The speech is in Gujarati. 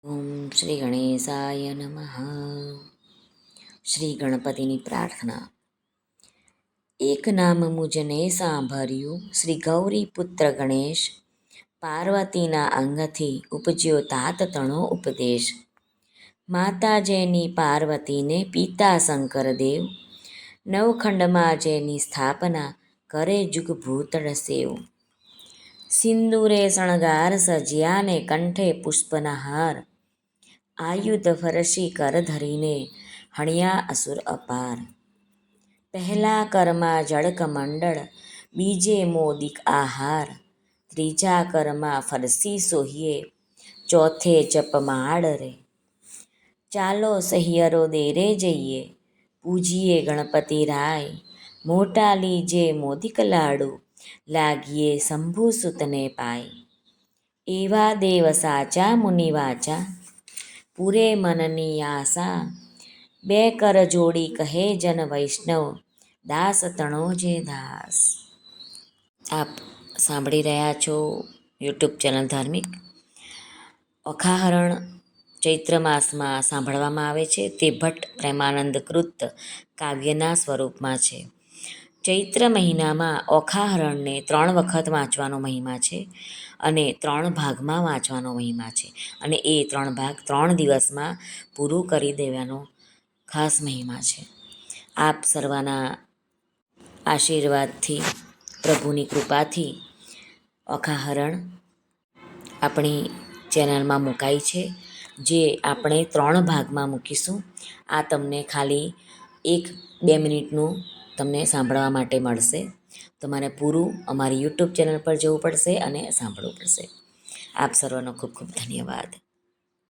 ઓમ શ્રી ગણેશાય નમઃ. શ્રી ગણપતિની પ્રાર્થના. એક નામ મુજને સાંભળ્યું, શ્રી ગૌરી પુત્ર ગણેશ. પાર્વતીના અંગથી ઉપજ્યો તાત તણો ઉપદેશ. માતા જેની પાર્વતીને પિતા શંકર દેવ. નવખંડમાં જેની સ્થાપના કરે જુગ ભૂતળ સેવ. સિંદૂરે શણગાર સજ્યાને કંઠે પુષ્પના હાર. આયુધ ફરસી કર ધરીને હણ્યા અસુર અપાર. પહેલા કરમાં જળકમંડળ, બીજે મોદિક આહાર. ત્રીજા કરમાં ફરસી સોહીએ, ચોથે જપમાળ રે. ચાલો સહિયરો દેરે જઈએ, પૂજીએ ગણપતિ રાય. મોટા લીજે મોદિક લાડુ, લાગીએ શંભુ સુતને પાય. એવા દેવ સાચા મુનિ વાચા, પૂરે મનની આશા. બે કર જોડી કહે જન વૈષ્ણવ, દાસ તણો જે દાસ. આપ સાંભળી રહ્યા છો યુટ્યુબ ચેનલ ધાર્મિક. ઓખાહરણ ચૈત્ર માસમાં સાંભળવામાં આવે છે. તે ભટ્ટ પ્રેમાનંદ કૃત કાવ્યના સ્વરૂપમાં છે. ચૈત્ર મહિનામાં ઓખાહરણને 3 વખત વાંચવાનો મહિમા છે અને 3 ભાગમાં વાંચવાનો મહિમા છે, અને એ 3 ભાગ 3 દિવસમાં પૂરું કરી દેવાનો ખાસ મહિમા છે. આપ સર્વના આશીર્વાદથી, પ્રભુની કૃપાથી ઓખાહરણ આપણી ચેનલમાં મુકાઈ છે, જે આપણે 3 ભાગમાં મૂકીશું. આ તમને ખાલી 1-2 મિનિટનું તમને સાંભળવા માટે મળશે. તમારે પૂરું અમારી યુટ્યુબ ચેનલ પર જવું પડશે અને સાંભળવું પડશે. આપ સર્વનો ખૂબ ખૂબ ધન્યવાદ.